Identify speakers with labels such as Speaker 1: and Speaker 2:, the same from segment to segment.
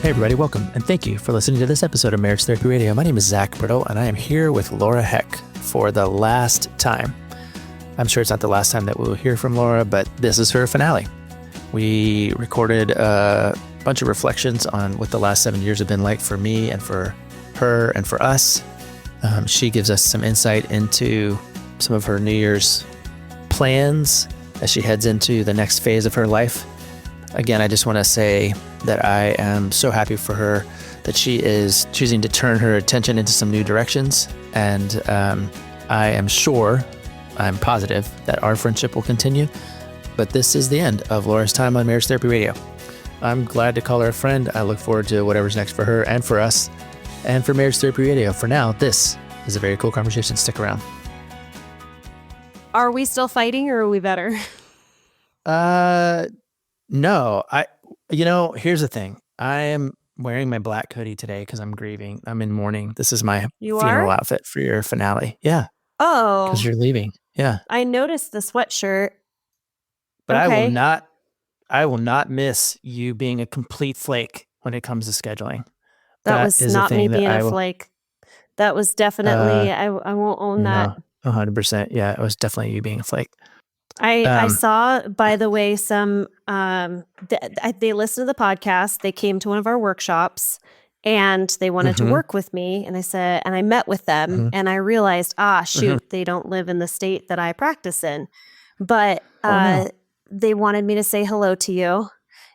Speaker 1: Hey everybody, welcome, and thank you for listening to this episode of Marriage Therapy Radio. My name is Zach Brittle, and I am here with Laura Heck for the last time. I'm sure it's not the last time that we'll hear from Laura, but this is her finale. We recorded a bunch of reflections on what the last 7 years have been like for me and for her and for us. She gives us some insight into some of her New Year's plans as she heads into the next phase of her life. Again, I just want to say that I am so happy for her that she is choosing to turn her attention into some new directions. And I am sure, I'm positive that our friendship will continue. But this is the end of Laura's time on Marriage Therapy Radio. I'm glad to call her a friend. I look forward to whatever's next for her and for us and for Marriage Therapy Radio. For now, this is a very cool conversation. Stick around.
Speaker 2: Are we still fighting or are we better?
Speaker 1: No, here's the thing. I am wearing my black hoodie today because I'm grieving. I'm in mourning. This is my funeral outfit for your finale. Yeah.
Speaker 2: Oh.
Speaker 1: Because you're leaving. Yeah.
Speaker 2: I noticed the sweatshirt.
Speaker 1: But
Speaker 2: okay.
Speaker 1: I will not miss you being a complete flake when it comes to scheduling.
Speaker 2: That was not me being a flake. That was definitely, I won't own that.
Speaker 1: 100%. Yeah, it was definitely you being a flake.
Speaker 2: I saw, by the way, some, they listened to the podcast. They came to one of our workshops and they wanted to work with me. And I met with them and I realized, they don't live in the state that I practice in. But they wanted me to say hello to you.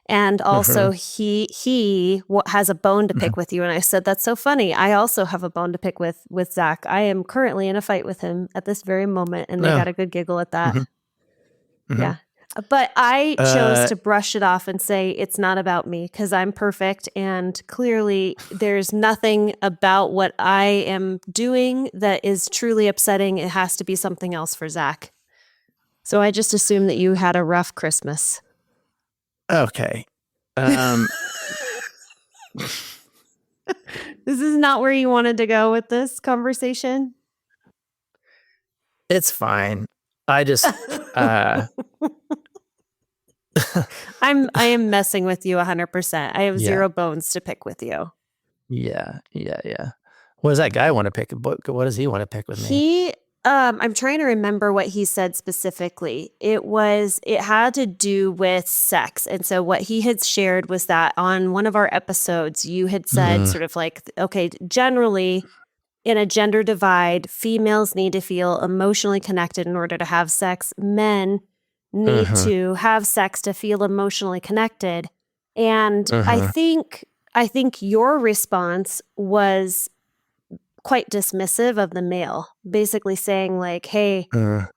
Speaker 2: And also he has a bone to pick with you. And I said, that's so funny. I also have a bone to pick with Zach. I am currently in a fight with him at this very moment. And they got a good giggle at that. Yeah. But I chose to brush it off and say it's not about me because I'm perfect. And clearly there's nothing about what I am doing that is truly upsetting. It has to be something else for Zach. So I just assumed that you had a rough Christmas.
Speaker 1: Okay.
Speaker 2: This is not where you wanted to go with this conversation.
Speaker 1: It's fine. I just,
Speaker 2: I am messing with you 100%. I have zero bones to pick with you.
Speaker 1: Yeah. What does that guy want to pick? What does he want to pick with me?
Speaker 2: I'm trying to remember what he said specifically. It had to do with sex. And so what he had shared was that on one of our episodes, you had said sort of like, okay, generally in a gender divide, females need to feel emotionally connected in order to have sex. Men need to have sex to feel emotionally connected. And I think your response was quite dismissive of the male, basically saying like, hey,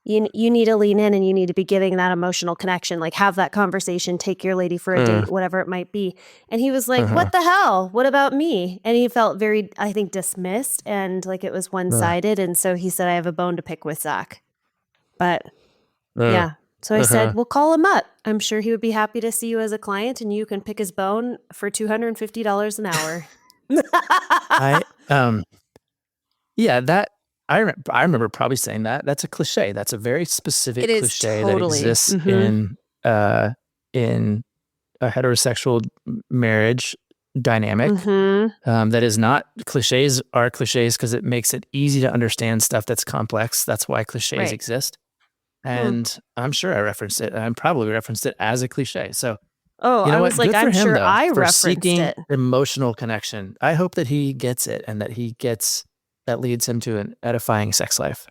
Speaker 2: you need to lean in and you need to be giving that emotional connection, like have that conversation, take your lady for a date, whatever it might be. And he was like, what the hell? What about me? And he felt very, I think, dismissed and like it was one-sided. And so he said, I have a bone to pick with Zach. But yeah. So I said, well, call him up. I'm sure he would be happy to see you as a client and you can pick his bone for $250 an hour.
Speaker 1: Yeah, that I remember probably saying that. That's a cliche. That's a very specific cliche that exists in a heterosexual marriage dynamic. That is not, cliches are cliches because it makes it easy to understand stuff that's complex. That's why cliches exist. And I'm sure I referenced it. I probably referenced it as a cliche. So
Speaker 2: I was like, I'm sure I referenced it.
Speaker 1: Emotional connection. I hope that he gets it and that that leads him to an edifying sex life.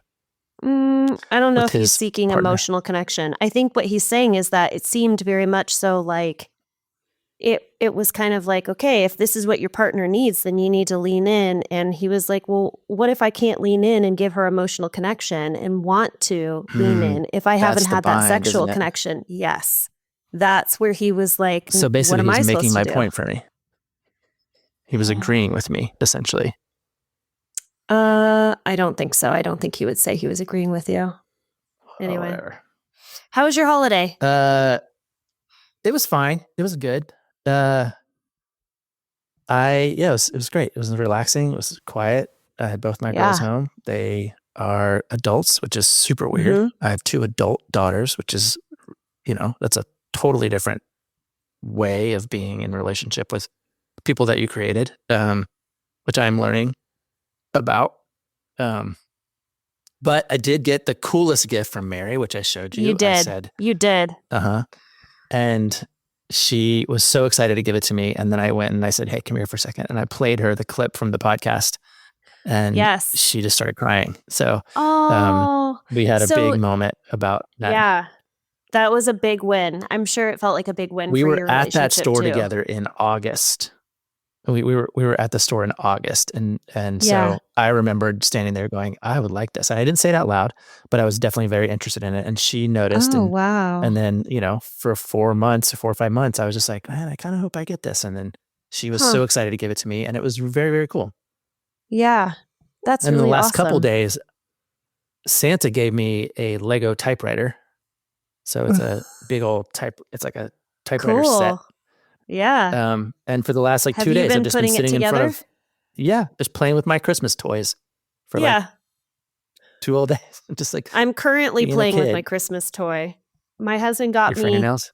Speaker 2: I don't know if he's seeking emotional connection. I think what he's saying is that it seemed very much so like it was kind of like, okay, if this is what your partner needs, then you need to lean in. And he was like, well, what if I can't lean in and give her emotional connection and want to lean in if I haven't had that sexual connection? Yes. That's where he was like,
Speaker 1: so basically
Speaker 2: what am
Speaker 1: he's
Speaker 2: I
Speaker 1: making my
Speaker 2: to do?
Speaker 1: point for me. He was agreeing with me, essentially.
Speaker 2: I don't think so. I don't think he would say he was agreeing with you. Anyway, how was your holiday?
Speaker 1: It was fine. It was good. It was great. It was relaxing. It was quiet. I had both my girls home. They are adults, which is super weird. I have 2 adult daughters, which is, that's a totally different way of being in relationship with people that you created, which I'm learning about. But I did get the coolest gift from Mary, which I showed you.
Speaker 2: You did.
Speaker 1: I said,
Speaker 2: you did.
Speaker 1: And she was so excited to give it to me. And then I went and I said, hey, come here for a second. And I played her the clip from the podcast. And
Speaker 2: Yes.
Speaker 1: she just started crying. So we had a
Speaker 2: so
Speaker 1: big moment about that.
Speaker 2: Yeah. That was a big win. I'm sure it felt like a big win
Speaker 1: We
Speaker 2: for
Speaker 1: were
Speaker 2: your
Speaker 1: at
Speaker 2: relationship
Speaker 1: that store
Speaker 2: too.
Speaker 1: together in August. We were at the store in August, and so I remembered standing there going, I would like this. And I didn't say it out loud, but I was definitely very interested in it. And she noticed.
Speaker 2: Oh, wow.
Speaker 1: And then, for 4 or 5 months, I was just like, man, I kind of hope I get this. And then she was so excited to give it to me, and it was very, very cool.
Speaker 2: Yeah. That's really awesome.
Speaker 1: And the last couple days, Santa gave me a Lego typewriter. So it's a big old it's like a typewriter set.
Speaker 2: Yeah.
Speaker 1: And for the last 2 days, I've just been sitting in front of, just playing with my Christmas toys for 2 whole days. I'm just like,
Speaker 2: I'm currently playing with my Christmas toy. My husband got
Speaker 1: me fingernails.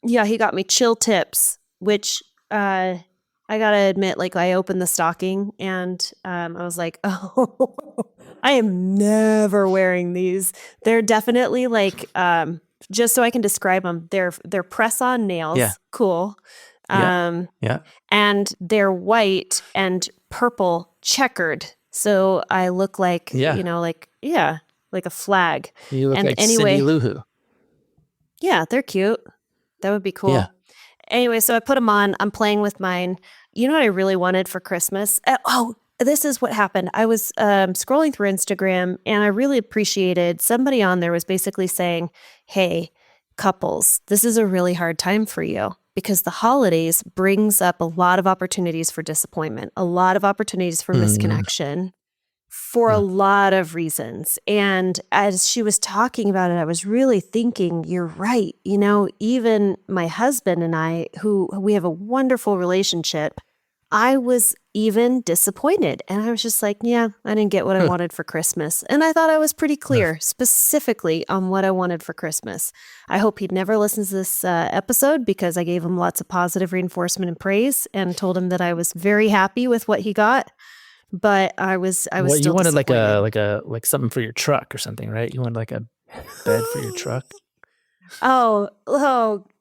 Speaker 2: Yeah, he got me chill tips, which I gotta admit, I opened the stocking and I was like, oh, I am never wearing these. They're definitely just so I can describe them, they're press-on nails.
Speaker 1: Yeah.
Speaker 2: Cool. And they're white and purple checkered. So I look like, like a flag.
Speaker 1: You look like Cindy Lou Who.
Speaker 2: Yeah, they're cute. That would be cool.
Speaker 1: Yeah.
Speaker 2: Anyway, so I put them on. I'm playing with mine. You know what I really wanted for Christmas? This is what happened. I was scrolling through Instagram, and I really appreciated somebody on there was basically saying, hey, couples, this is a really hard time for you because the holidays brings up a lot of opportunities for disappointment, a lot of opportunities for misconnection for a lot of reasons. And as she was talking about it, I was really thinking, you're right. Even my husband and I, who we have a wonderful relationship, I was even disappointed. And I was just like, I didn't get what I wanted for Christmas. And I thought I was pretty clear specifically on what I wanted for Christmas. I hope he never listens to this episode because I gave him lots of positive reinforcement and praise and told him that I was very happy with what he got. But I was still
Speaker 1: you wanted
Speaker 2: disappointed.
Speaker 1: like something for your truck or something, right? You wanted like a bed for your truck.
Speaker 2: Oh,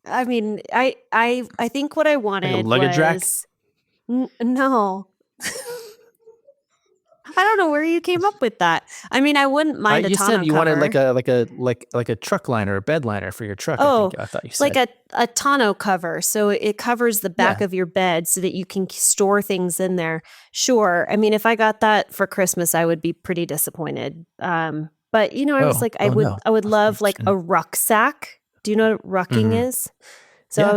Speaker 2: I mean, I think what I wanted
Speaker 1: like a luggage rack?
Speaker 2: No. I don't know where you came up with that. I mean, I wouldn't mind a tonneau cover.
Speaker 1: You said you wanted like a truck liner or a bed liner for your truck. I thought you said
Speaker 2: like a tonneau cover, so it covers the back of your bed so that you can store things in there. Sure. I mean, if I got that for Christmas, I would be pretty disappointed. But I was like, I would love like a rucksack. Do you know what rucking is? So I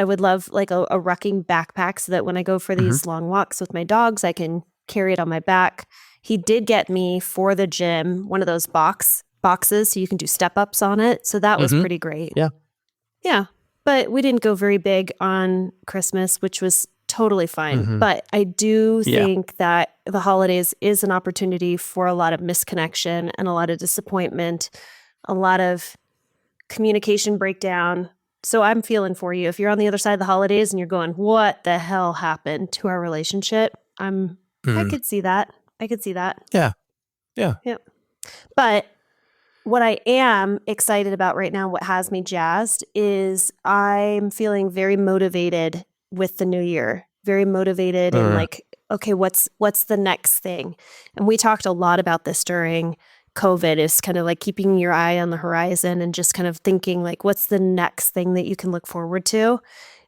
Speaker 2: would love like a rucking backpack so that when I go for these long walks with my dogs, I can carry it on my back. He did get me for the gym one of those boxes so you can do step-ups on it. So that was pretty great.
Speaker 1: Yeah.
Speaker 2: Yeah. But we didn't go very big on Christmas, which was totally fine. But I do think that the holidays is an opportunity for a lot of misconnection and a lot of disappointment, a lot of communication breakdown. So I'm feeling for you. If you're on the other side of the holidays and you're going, what the hell happened to our relationship? I could see that.
Speaker 1: Yeah.
Speaker 2: But what I am excited about right now, what has me jazzed, is I'm feeling very motivated with the new year. Very motivated and like, okay, what's the next thing? And we talked a lot about this during COVID, is kind of like keeping your eye on the horizon and just kind of thinking like, what's the next thing that you can look forward to?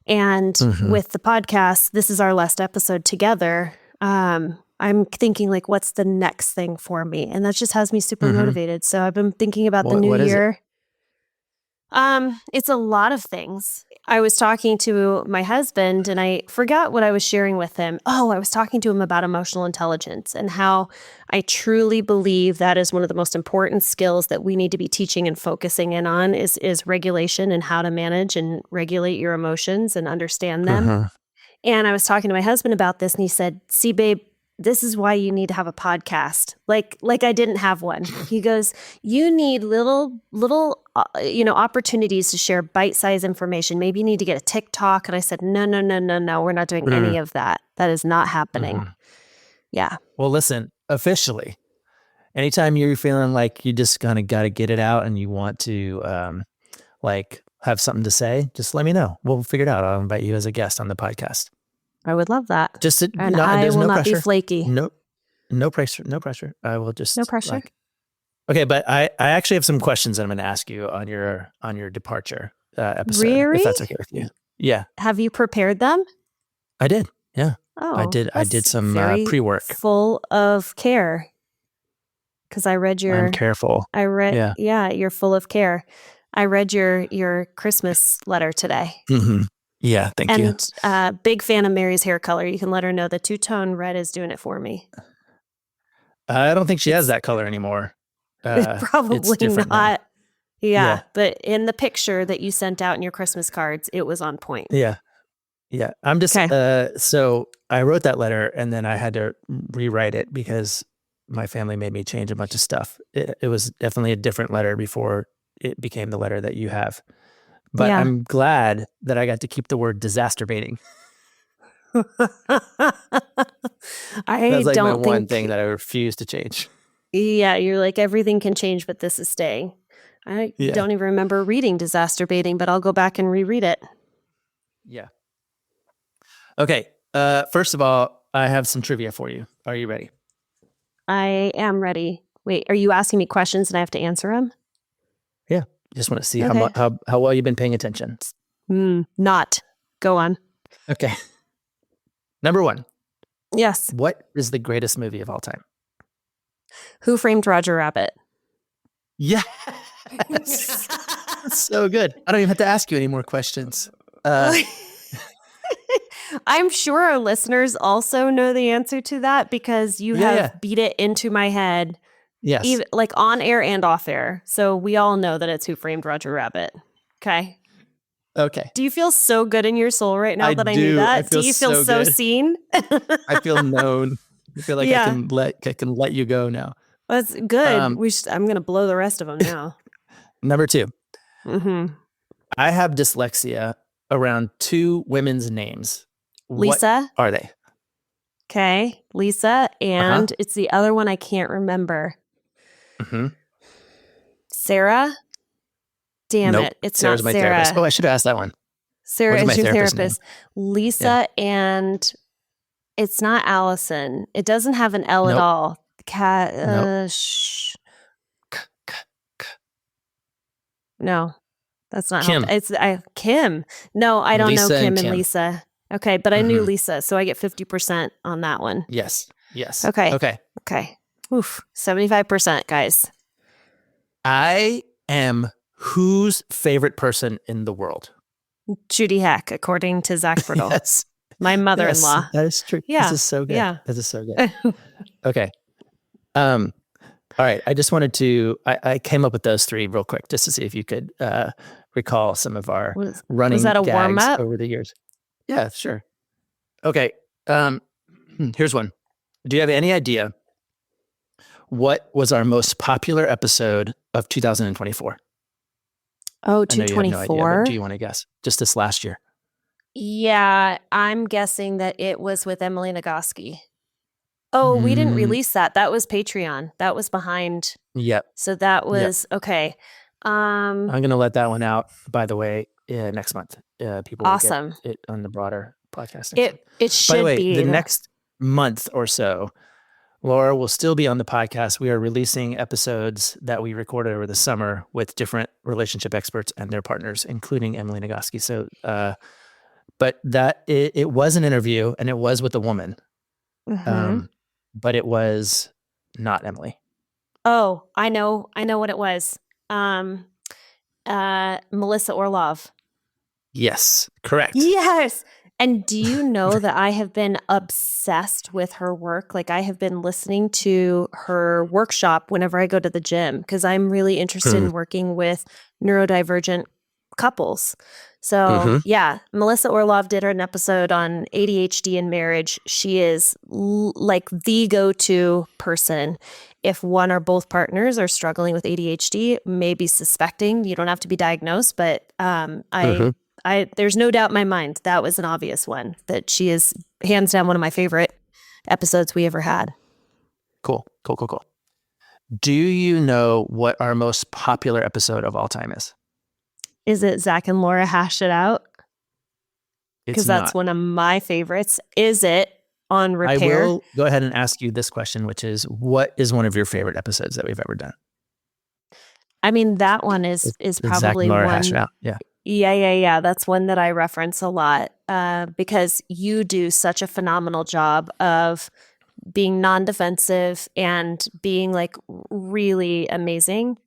Speaker 2: And with the podcast, this is our last episode together. I'm thinking like, what's the next thing for me? And that just has me super motivated. So I've been thinking about the new year. It's a lot of things. I was talking to my husband and I forgot what I was sharing with him. I was talking to him about emotional intelligence and how I truly believe that is one of the most important skills that we need to be teaching and focusing in on is regulation and how to manage and regulate your emotions and understand them. And I was talking to my husband about this and he said, see, babe, this is why you need to have a podcast. Like I didn't have one. He goes, you need little opportunities to share bite-sized information. Maybe you need to get a TikTok. And I said, no, we're not doing any of that. That is not happening.
Speaker 1: Mm-hmm.
Speaker 2: Yeah.
Speaker 1: Well, listen, officially, anytime you're feeling like you just kind of got to get it out and you want to have something to say, just let me know. We'll figure it out. I'll invite you as a guest on the podcast.
Speaker 2: I would love that.
Speaker 1: I will
Speaker 2: not be flaky.
Speaker 1: No pressure. I will just
Speaker 2: no pressure.
Speaker 1: Okay, but I actually have some questions that I'm going to ask you on your departure episode.
Speaker 2: Really?
Speaker 1: If that's okay with you. Yeah.
Speaker 2: Have you prepared them?
Speaker 1: I did. Yeah.
Speaker 2: Oh,
Speaker 1: I did some pre-work.
Speaker 2: Full of care. Because I read your.
Speaker 1: I'm careful.
Speaker 2: I read. Yeah, you're full of care. I read your Christmas letter today.
Speaker 1: Mm-hmm. Yeah, thank you.
Speaker 2: And big fan of Mary's hair color. You can let her know the two-tone red is doing it for me.
Speaker 1: I don't think she has that color anymore.
Speaker 2: Probably not.
Speaker 1: Now.
Speaker 2: Yeah, but in the picture that you sent out in your Christmas cards, it was on point.
Speaker 1: Yeah. I'm just so I wrote that letter and then I had to rewrite it because my family made me change a bunch of stuff. It was definitely a different letter before it became the letter that you have. But I'm glad that I got to keep the word disasturbating. That's like my one thing that I refuse to change.
Speaker 2: Yeah, you're like, everything can change, but this is staying. I don't even remember reading disasturbating, but I'll go back and reread it.
Speaker 1: Yeah. Okay. First of all, I have some trivia for you. Are you ready? I
Speaker 2: am ready. Wait, are you asking me questions and I have to answer them?
Speaker 1: Yeah. Just want to see how well you've been paying attention.
Speaker 2: Not. Go on.
Speaker 1: Okay. Number 1.
Speaker 2: Yes.
Speaker 1: What is the greatest movie of all time?
Speaker 2: Who Framed Roger Rabbit?
Speaker 1: Yes. That's so good. I don't even have to ask you any more questions.
Speaker 2: I'm sure our listeners also know the answer to that because you have beat it into my head.
Speaker 1: Yes.
Speaker 2: Even, like on air and off air. So we all know that it's Who Framed Roger Rabbit. Okay. Do you feel so good in your soul right now that I knew that? Do you feel so seen?
Speaker 1: I feel known. I feel like I can let you go now.
Speaker 2: That's good. I'm going to blow the rest of them now.
Speaker 1: Number 2.
Speaker 2: Mm-hmm.
Speaker 1: I have dyslexia around 2 women's names.
Speaker 2: Lisa.
Speaker 1: What are they?
Speaker 2: Okay. Lisa. And it's the other one I can't remember.
Speaker 1: Mm-hmm.
Speaker 2: Sarah. Damn it. It's
Speaker 1: Sarah's
Speaker 2: not
Speaker 1: my
Speaker 2: Sarah.
Speaker 1: therapist. Oh, I should have asked that one.
Speaker 2: Sarah is your therapist. Lisa and it's not Allison. It doesn't have an L at all. No, that's not
Speaker 1: Kim.
Speaker 2: It's Kim. No, I don't know Kim and Lisa. Okay, but I knew Lisa, so I get 50% on that one.
Speaker 1: Yes.
Speaker 2: Okay. Oof, 75%, guys.
Speaker 1: I am whose favorite person in the world?
Speaker 2: Judy Heck, according to Zach Brittle.
Speaker 1: Yes.
Speaker 2: My mother-in-law.
Speaker 1: Yes, that is true.
Speaker 2: Yeah.
Speaker 1: This is so good.
Speaker 2: Yeah.
Speaker 1: This is so good. Okay. All right. I just wanted to, I came up with those 3 real quick just to see if you could recall some of our running
Speaker 2: was that a
Speaker 1: gags
Speaker 2: warm-up?
Speaker 1: over the years. Yeah, sure. Okay. Here's one. Do you have any idea what was our most popular episode of 2024?
Speaker 2: Oh,
Speaker 1: 224?
Speaker 2: 224?
Speaker 1: Do you want to guess? Just this last year.
Speaker 2: Yeah, I'm guessing that it was with Emily Nagoski. Oh, we didn't release that. That was Patreon. That was behind.
Speaker 1: Yep.
Speaker 2: So that was okay.
Speaker 1: I'm going to let that one out, by the way, next month. People will get it on the broader podcast.
Speaker 2: It should be.
Speaker 1: By the way, the next month or so, Laura will still be on the podcast. We are releasing episodes that we recorded over the summer with different relationship experts and their partners, including Emily Nagoski. So, but that it was an interview and it was with a woman, but it was not Emily.
Speaker 2: Oh, I know what it was. Melissa Orlov.
Speaker 1: Yes, correct.
Speaker 2: Yes. And do you know that I have been obsessed with her work? Like I have been listening to her workshop whenever I go to the gym because I'm really interested in working with neurodivergent couples. So yeah, Melissa Orlov did an episode on ADHD and marriage. She is like the go-to person if one or both partners are struggling with ADHD, maybe suspecting. You don't have to be diagnosed, but there's no doubt in my mind that was an obvious one, that she is hands down one of my favorite episodes we ever had.
Speaker 1: Cool. Do you know what our most popular episode of all time is?
Speaker 2: Is it Zach and Laura Hash It Out? Because that's one of my favorites. Is it on Repair?
Speaker 1: I will go ahead and ask you this question, which is, what is one of your favorite episodes that we've ever done?
Speaker 2: I mean, that one is probably
Speaker 1: Zach and Laura
Speaker 2: one.
Speaker 1: Hash It Out. Yeah.
Speaker 2: Yeah. That's one that I reference a lot because you do such a phenomenal job of being non-defensive and being like really amazing.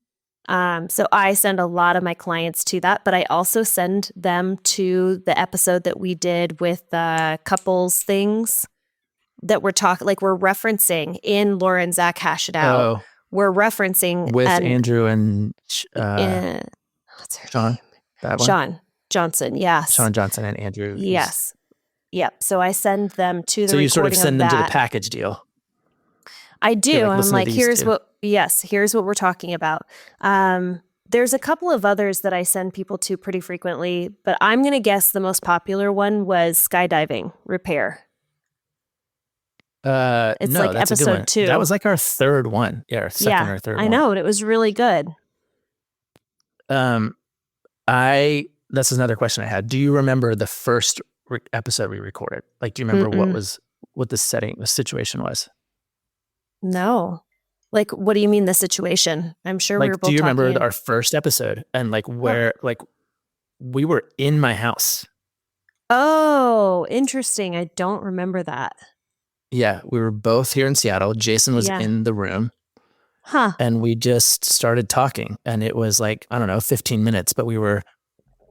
Speaker 2: So I send a lot of my clients to that, but I also send them to the episode that we did with couples things that we're referencing in Laura and Zach Hash It Out.
Speaker 1: Oh,
Speaker 2: we're referencing
Speaker 1: with Andrew and
Speaker 2: what's her
Speaker 1: Sean.
Speaker 2: name?
Speaker 1: That one?
Speaker 2: Sean Johnson. Yes.
Speaker 1: Sean Johnson and Andrew.
Speaker 2: Yes. Yep. So I send them to the.
Speaker 1: So you sort of send them to the
Speaker 2: that.
Speaker 1: package deal.
Speaker 2: I do. And I'm like, here's what we're talking about. There's a couple of others that I send people to pretty frequently, but I'm going to guess the most popular one was skydiving repair. It's
Speaker 1: no,
Speaker 2: like
Speaker 1: that's
Speaker 2: episode
Speaker 1: a good one.
Speaker 2: 2.
Speaker 1: That was like our third one. Yeah, our second or third one.
Speaker 2: I know. And it was really good.
Speaker 1: That's another question I had. Do you remember the first episode we recorded? Like, do you remember what the situation was?
Speaker 2: No. Like, what do you mean the situation? I'm sure we were both
Speaker 1: do you remember
Speaker 2: talking
Speaker 1: our first episode and like where we were in my house?
Speaker 2: Oh, interesting. I don't remember that.
Speaker 1: Yeah, we were both here in Seattle. Jason was in the room.
Speaker 2: Huh.
Speaker 1: And we just started talking, and it was like, I don't know, 15 minutes, but we were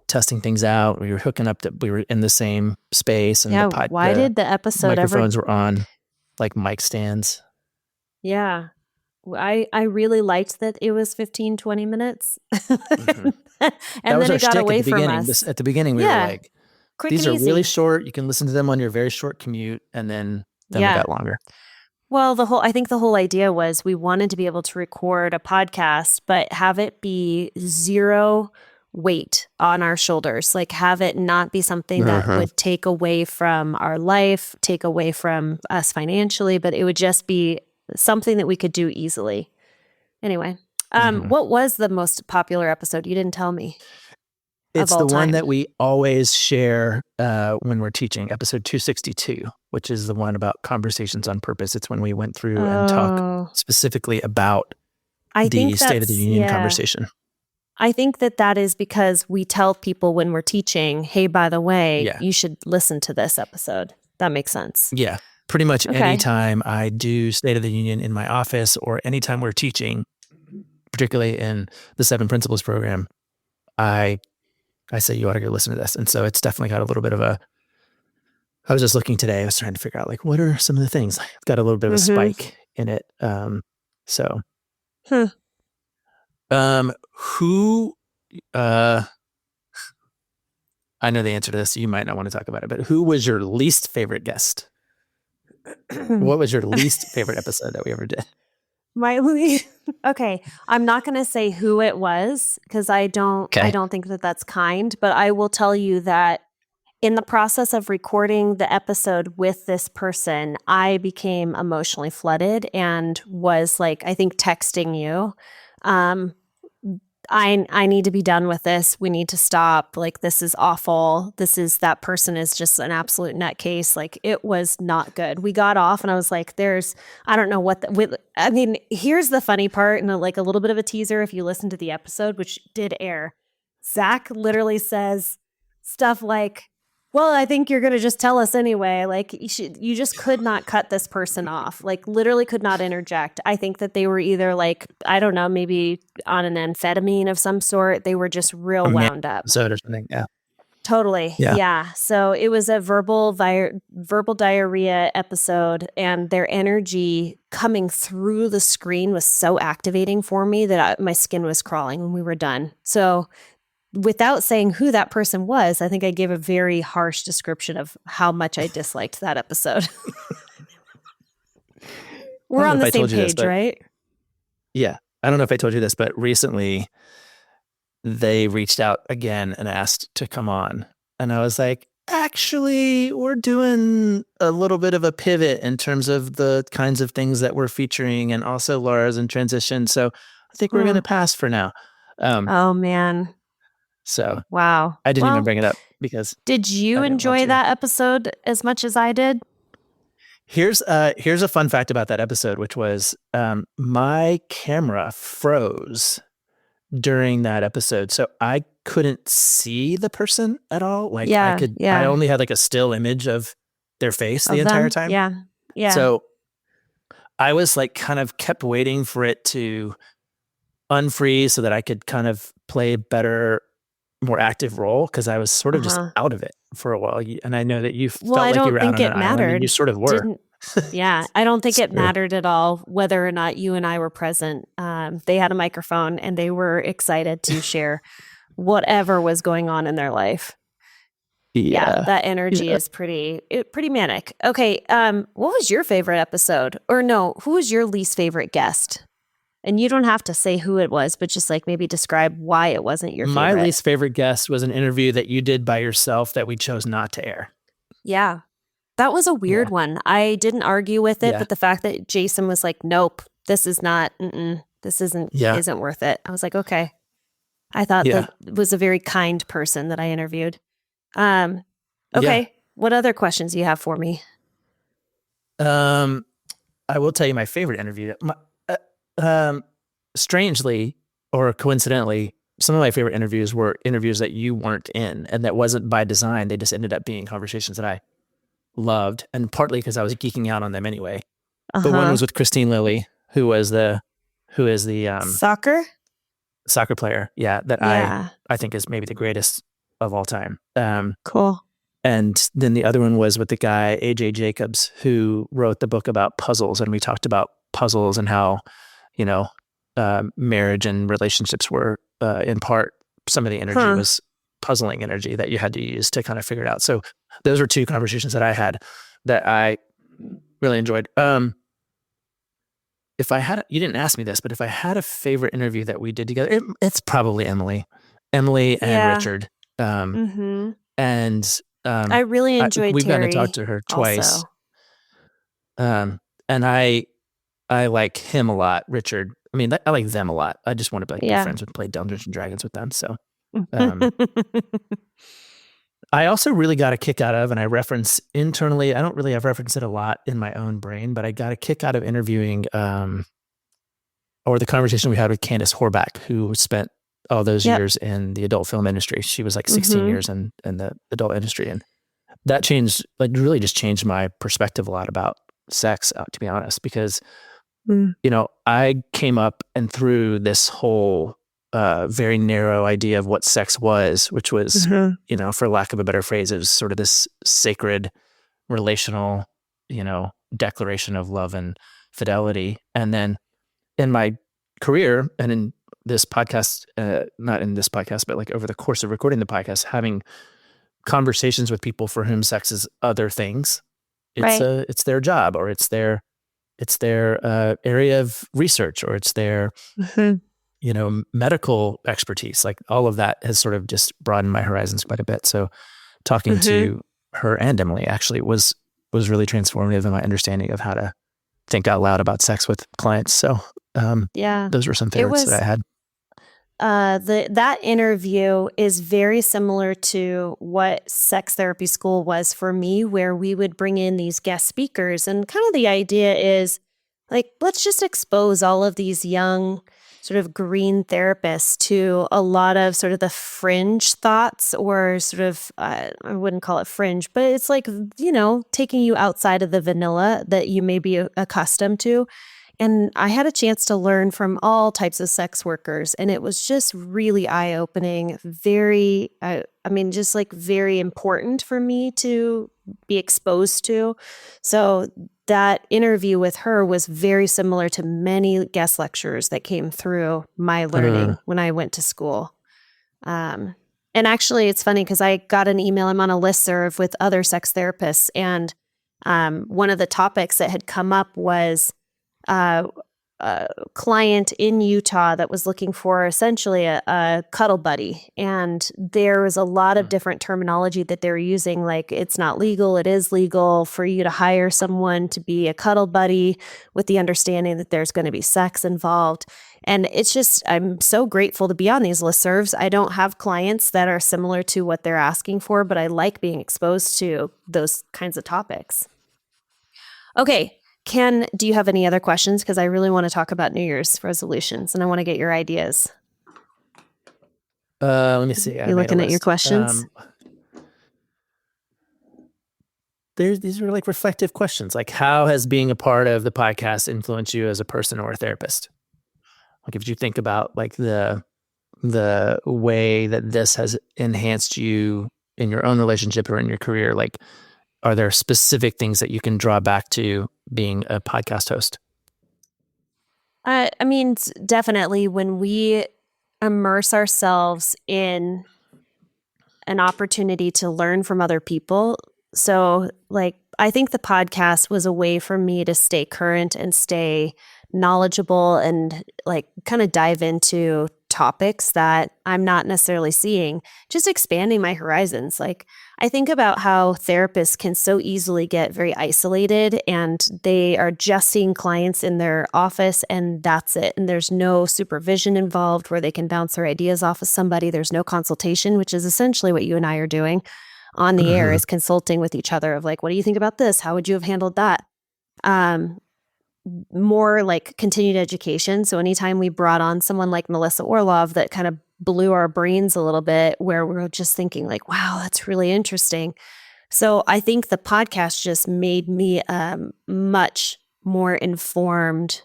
Speaker 1: testing things out. We were hooking up we were in the same space, and
Speaker 2: why did the episode
Speaker 1: microphones were on, like mic stands.
Speaker 2: Yeah. I really liked that it was 15, 20 minutes. And then it got away from us.
Speaker 1: At the beginning, we were like,
Speaker 2: quick
Speaker 1: these are
Speaker 2: and easy.
Speaker 1: really short. You can listen to them on your very short commute. And then they got longer.
Speaker 2: Well, I think the whole idea was we wanted to be able to record a podcast, but have it be zero weight on our shoulders. Like, have it not be something that would take away from our life, take away from us financially, but it would just be something that we could do easily. Anyway, what was the most popular episode? You didn't tell me.
Speaker 1: It's the one that we always share when we're teaching, episode 262, which is the one about conversations on purpose. It's when we went through and talk specifically about the State of the Union conversation.
Speaker 2: I think that is because we tell people when we're teaching, hey, by the way, you should listen to this episode. That makes sense.
Speaker 1: Yeah. Pretty much anytime I do State of the Union in my office or anytime we're teaching, particularly in the 7 Principles program, I say, you ought to go listen to this. And so it's definitely got a little bit of I was just looking today, I was trying to figure out like, what are some of the things? It's got a little bit of a spike in it. Who, I know the answer to this, you might not want to talk about it, but who was your least favorite guest? What was your least favorite episode that we ever did?
Speaker 2: Okay. I'm not going to say who it was because I don't think that that's kind, but I will tell you that in the process of recording the episode with this person, I became emotionally flooded and was like, I think texting you, I need to be done with this. We need to stop. Like, this is awful. That person is just an absolute nutcase. Like, it was not good. We got off and I was like, I don't know what, here's the funny part and like a little bit of a teaser. If you listen to the episode, which did air, Zach literally says stuff like, well, I think you're going to just tell us anyway. Like, you just could not cut this person off. Like, literally could not interject. I think that they were either like, I don't know, maybe on an amphetamine of some sort. They were just real wound up.
Speaker 1: Episode or something. Yeah.
Speaker 2: Totally. Yeah. So it was a verbal diarrhea episode, and their energy coming through the screen was so activating for me that my skin was crawling when we were done. So without saying who that person was, I think I gave a very harsh description of how much I disliked that episode. We're on the same page, right?
Speaker 1: Yeah. I don't know if I told you this, but recently they reached out again and asked to come on. And I was like, actually, we're doing a little bit of a pivot in terms of the kinds of things that we're featuring, and also Laura's in transition. So I think we're going to pass for now.
Speaker 2: Oh, man.
Speaker 1: So
Speaker 2: wow.
Speaker 1: I didn't even bring it up because.
Speaker 2: Did you enjoy that episode as much as I did?
Speaker 1: Here's a fun fact about that episode, which was my camera froze during that episode, so I couldn't see the person at all. Like I only had like a still image of their face the entire time.
Speaker 2: Yeah.
Speaker 1: So I was like kind of kept waiting for it to unfreeze so that I could kind of play a better, more active role, because I was sort of just out of it for a while. And I know that you felt like you were out on an island, and you sort of were.
Speaker 2: Yeah, I don't think it mattered at all whether or not you and I were present. They had a microphone and they were excited to share whatever was going on in their life. Yeah, that energy is pretty manic. Okay, what was your favorite episode? Or no, who was your least favorite guest? And you don't have to say who it was, but just like maybe describe why it wasn't your favorite.
Speaker 1: My least favorite guest was an interview that you did by yourself that we chose not to air.
Speaker 2: Yeah. That was a weird one. I didn't argue with it, but the fact that Jason was like, nope, this is not, this isn't worth it. I was like, okay. I thought that was a very kind person that I interviewed. Okay. What other questions do you have for me?
Speaker 1: I will tell you my favorite interview. Strangely or coincidentally, some of my favorite interviews were interviews that you weren't in, and that wasn't by design. They just ended up being conversations that I loved, and partly because I was geeking out on them anyway. But one was with Christine Lilly, who is the soccer player. Yeah, that I think is maybe the greatest of all time.
Speaker 2: Cool.
Speaker 1: And then the other one was with the guy AJ Jacobs, who wrote the book about puzzles, and we talked about puzzles and how marriage and relationships were in part, some of the energy was puzzling energy that you had to use to kind of figure it out. So those were two conversations that I had that I really enjoyed. If I had, you didn't ask me this, but if I had a favorite interview that we did together, it's probably Emily and Richard. And
Speaker 2: I really enjoyed
Speaker 1: we've
Speaker 2: Terry.
Speaker 1: gotten to talk to her twice. And I like him a lot, Richard. I mean, I like them a lot. I just want to be friends with, play Dungeons and Dragons with them. So I also really got a kick out of, and I reference internally, I don't really have referenced it a lot in my own brain, but I got a kick out of interviewing or the conversation we had with Candace Horback, who spent all those years in the adult film industry. She was like 16 years in the adult industry. And that changed, like really just changed my perspective a lot about sex, to be honest, because I came up and through this whole very narrow idea of what sex was, which was, for lack of a better phrase, it was sort of this sacred relational, declaration of love and fidelity. And then in my career and in this podcast, not in this podcast, but like over the course of recording the podcast, having conversations with people for whom sex is other things. It's their job, or it's their area of research, or it's their, medical expertise. Like all of that has sort of just broadened my horizons quite a bit. So talking to her and Emily actually was really transformative in my understanding of how to think out loud about sex with clients. So those were some favorites that I had.
Speaker 2: That interview is very similar to what sex therapy school was for me, where we would bring in these guest speakers, and kind of the idea is like, let's just expose all of these young sort of green therapists to a lot of sort of the fringe thoughts, or sort of, I wouldn't call it fringe, but it's like, taking you outside of the vanilla that you may be accustomed to. And I had a chance to learn from all types of sex workers, and it was just really eye-opening, very, just like very important for me to be exposed to. So that interview with her was very similar to many guest lectures that came through my learning when I went to school. And actually, it's funny because I got an email. I'm on a listserv with other sex therapists, and one of the topics that had come up was uh, a client in Utah that was looking for essentially a cuddle buddy. And there was a lot of different terminology that they were using, like it's not legal, it is legal for you to hire someone to be a cuddle buddy with the understanding that there's going to be sex involved. And it's just, I'm so grateful to be on these listservs. I don't have clients that are similar to what they're asking for, but I like being exposed to those kinds of topics. Okay. Ken, do you have any other questions? Because I really want to talk about New Year's resolutions and I want to get your ideas.
Speaker 1: Let me see.
Speaker 2: You looking at your questions?
Speaker 1: These are like reflective questions. Like, how has being a part of the podcast influenced you as a person or a therapist? Like, if you think about like the way that this has enhanced you in your own relationship or in your career, like, are there specific things that you can draw back to being a podcast host?
Speaker 2: I mean, definitely when we immerse ourselves in an opportunity to learn from other people. So, like, I think the podcast was a way for me to stay current and stay knowledgeable and like kind of dive into topics that I'm not necessarily seeing, just expanding my horizons. Like, I think about how therapists can so easily get very isolated and they are just seeing clients in their office and that's it. And there's no supervision involved where they can bounce their ideas off of somebody. There's no consultation, which is essentially what you and I are doing on the air, is consulting with each other of like, what do you think about this? How would you have handled that? More like continued education. So anytime we brought on someone like Melissa Orlov, that kind of blew our brains a little bit, where we were just thinking like, wow, that's really interesting. So I think the podcast just made me a much more informed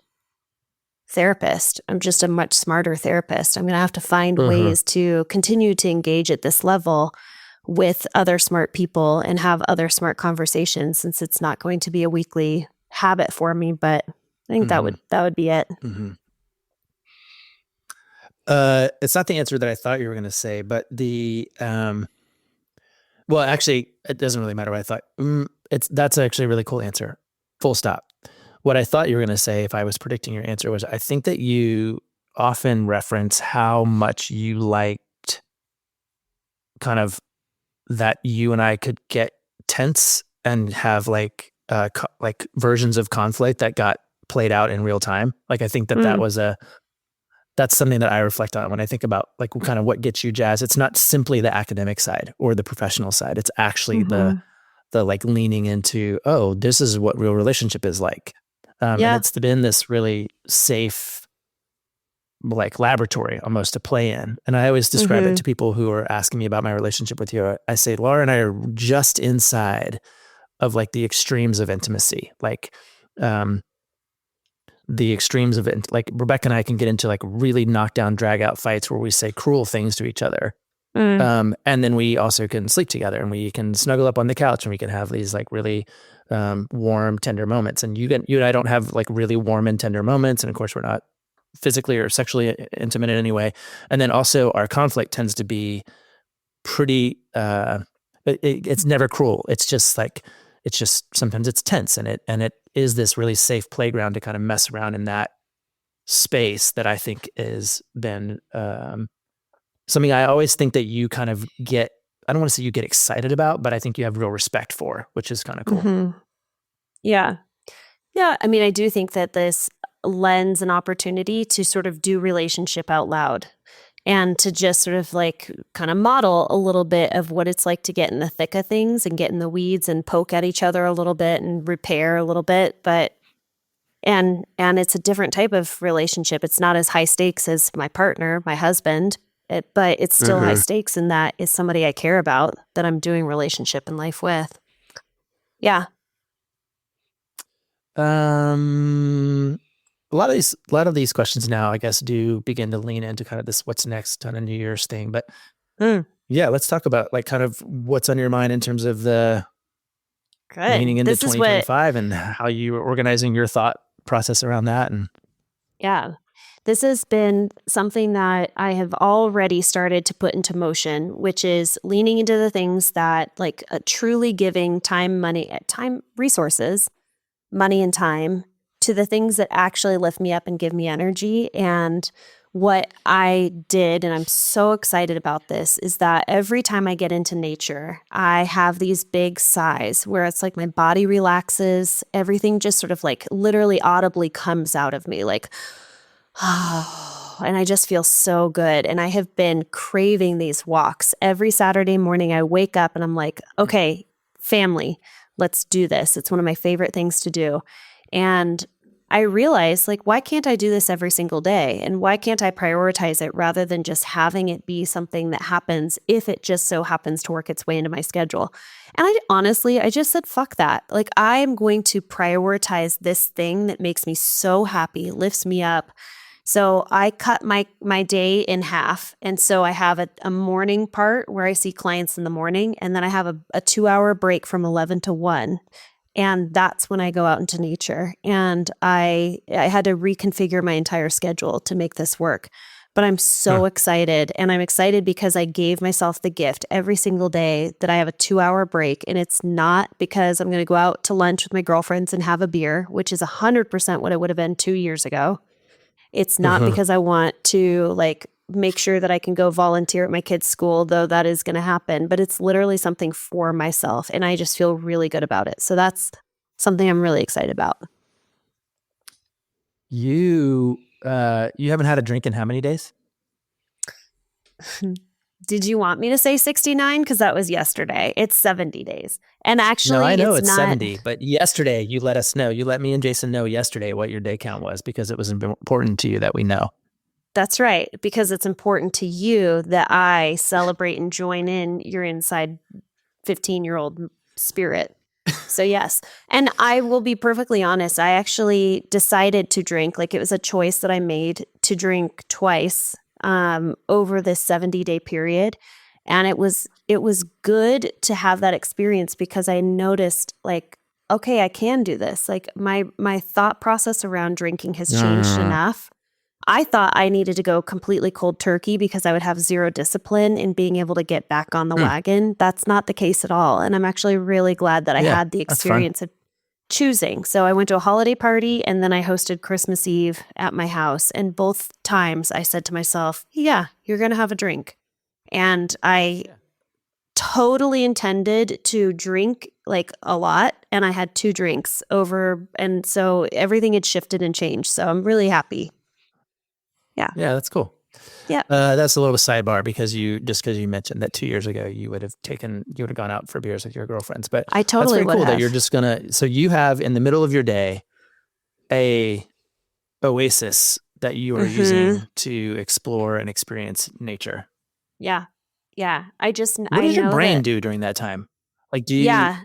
Speaker 2: therapist. I'm just a much smarter therapist. I'm going to have to find ways to continue to engage at this level with other smart people and have other smart conversations, since it's not going to be a weekly habit for me, but I think that would be it.
Speaker 1: It's not the answer that I thought you were going to say, but well, actually, it doesn't really matter what I thought. That's actually a really cool answer. Full stop. What I thought you were going to say, if I was predicting your answer, was I think that you often reference how much you liked kind of that you and I could get tense and have like versions of conflict that got played out in real time. Like, I think that that's something that I reflect on when I think about like kind of what gets you jazzed. It's not simply the academic side or the professional side. It's actually the like leaning into, oh, this is what real relationship is like. And it's been this really safe, like laboratory almost to play in. And I always describe it to people who are asking me about my relationship with you. I say, Laura and I are just inside of like the extremes of intimacy. Like, the extremes of it, like Rebecca and I can get into like really knockdown, drag out fights where we say cruel things to each other. And then we also can sleep together and we can snuggle up on the couch and we can have these like really warm, tender moments. And you and I don't have like really warm and tender moments. And of course we're not physically or sexually intimate in any way. And then also our conflict tends to be pretty, it's never cruel. It's just like, it's just sometimes it's tense, and it is this really safe playground to kind of mess around in that space that I think has been something I always think that you kind of get, I don't want to say you get excited about, but I think you have real respect for, which is kind of cool.
Speaker 2: Yeah. I mean, I do think that this lends an opportunity to sort of do relationship out loud and to just sort of like kind of model a little bit of what it's like to get in the thick of things and get in the weeds and poke at each other a little bit and repair a little bit. But, and it's a different type of relationship. It's not as high stakes as my partner, my husband, but it's still high stakes in that it's somebody I care about that I'm doing relationship and life with. Yeah.
Speaker 1: A lot of these questions now, I guess, do begin to lean into kind of this what's next kind of New Year's thing. But yeah, let's talk about like kind of what's on your mind in terms of the leaning into 2025 and how you are organizing your thought process around that. And
Speaker 2: yeah, this has been something that I have already started to put into motion, which is leaning into the things that like truly giving time, resources, money and time to the things that actually lift me up and give me energy. And what I did, and I'm so excited about this, is that every time I get into nature, I have these big sighs where it's like my body relaxes, everything just sort of like literally audibly comes out of me, like, and I just feel so good. And I have been craving these walks. Every Saturday morning, I wake up and I'm like, okay, family, let's do this. It's one of my favorite things to do. And I realize, like, why can't I do this every single day? And why can't I prioritize it rather than just having it be something that happens if it just so happens to work its way into my schedule? And I just said, fuck that. Like, I am going to prioritize this thing that makes me so happy, lifts me up. So I cut my day in half. And so I have a morning part where I see clients in the morning, and then I have a 2-hour break from 11 to 1. And that's when I go out into nature. And I had to reconfigure my entire schedule to make this work. But I'm so excited. And I'm excited because I gave myself the gift every single day that I have a 2-hour break. And it's not because I'm going to go out to lunch with my girlfriends and have a beer, which is 100% what it would have been 2 years ago. It's not because I want to like make sure that I can go volunteer at my kids' school, though that is going to happen, but it's literally something for myself. And I just feel really good about it. So that's something I'm really excited about.
Speaker 1: You haven't had a drink in how many days?
Speaker 2: Did you want me to say 69? Because that was yesterday. It's 70 days. And actually,
Speaker 1: no, I know it's
Speaker 2: not
Speaker 1: 70, but yesterday you let us know. You let me and Jason know yesterday what your day count was because it was important to you that we know.
Speaker 2: That's right. Because it's important to you that I celebrate and join in your inside 15-year-old spirit. So yes. And I will be perfectly honest. I actually decided to drink, like it was a choice that I made to drink twice over this 70-day period. And it was good to have that experience because I noticed like, okay, I can do this. Like my thought process around drinking has changed enough. I thought I needed to go completely cold turkey because I would have zero discipline in being able to get back on the wagon. That's not the case at all. And I'm actually really glad that I had the experience of choosing. So I went to a holiday party and then I hosted Christmas Eve at my house. And both times I said to myself, yeah, you're going to have a drink. And I totally intended to drink like a lot. And I had 2 drinks over. And so everything had shifted and changed. So I'm really happy.
Speaker 1: Yeah, that's cool.
Speaker 2: Yeah.
Speaker 1: That's a little sidebar because you mentioned that 2 years ago you would have gone out for beers with your girlfriends. But
Speaker 2: I totally
Speaker 1: that's very cool
Speaker 2: have.
Speaker 1: that you're just gonna. So you have in the middle of your day a oasis that you are using to explore and experience nature.
Speaker 2: Yeah. What
Speaker 1: does your brain do during that time? Like, do you?
Speaker 2: Yeah.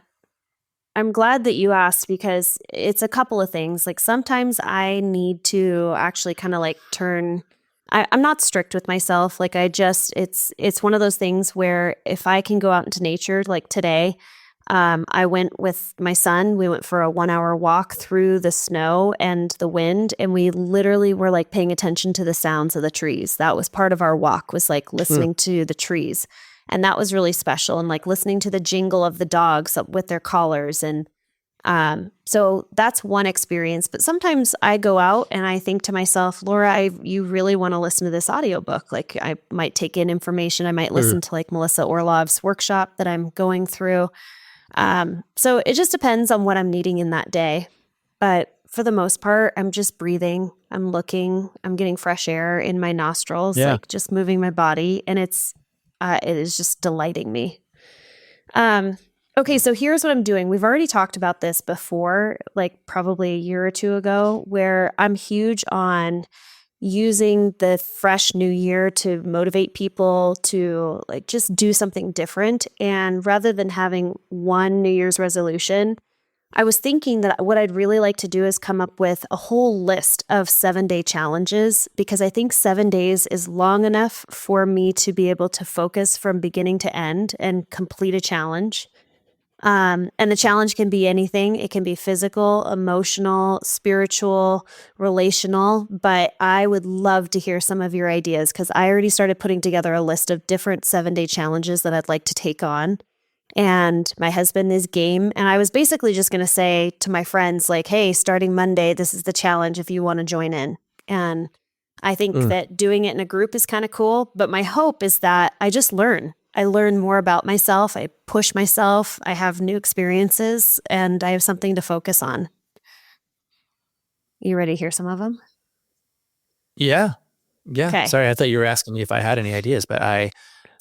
Speaker 2: I'm glad that you asked because it's a couple of things. Like sometimes I need to actually kind of like I'm not strict with myself. Like it's one of those things where if I can go out into nature, like today, I went with my son, we went for a 1-hour walk through the snow and the wind. And we literally were like paying attention to the sounds of the trees. That was part of our walk, was like listening to the trees. And that was really special. And like listening to the jingle of the dogs with their collars. And so that's one experience. But sometimes I go out and I think to myself, Laura, you really want to listen to this audiobook. Like I might take in information. I might listen to like Melissa Orlov's workshop that I'm going through. So it just depends on what I'm needing in that day. But for the most part, I'm just breathing. I'm looking. I'm getting fresh air in my nostrils, like just moving my body. And it is just delighting me. Okay, so here's what I'm doing. We've already talked about this before, like probably a year or 2 ago, where I'm huge on using the fresh new year to motivate people to like just do something different. And rather than having one New Year's resolution, I was thinking that what I'd really like to do is come up with a whole list of 7-day challenges, because I think 7 days is long enough for me to be able to focus from beginning to end and complete a challenge. And the challenge can be anything. It can be physical, emotional, spiritual, relational, but I would love to hear some of your ideas because I already started putting together a list of different 7-day challenges that I'd like to take on. And my husband is game. And I was basically just going to say to my friends, like, hey, starting Monday, this is the challenge if you want to join in. And I think that doing it in a group is kind of cool. But my hope is that I just learn. I learn more about myself. I push myself. I have new experiences and I have something to focus on. You ready to hear some of them?
Speaker 1: Yeah. Yeah.
Speaker 2: Okay.
Speaker 1: Sorry, I thought you were asking me if I had any ideas, but I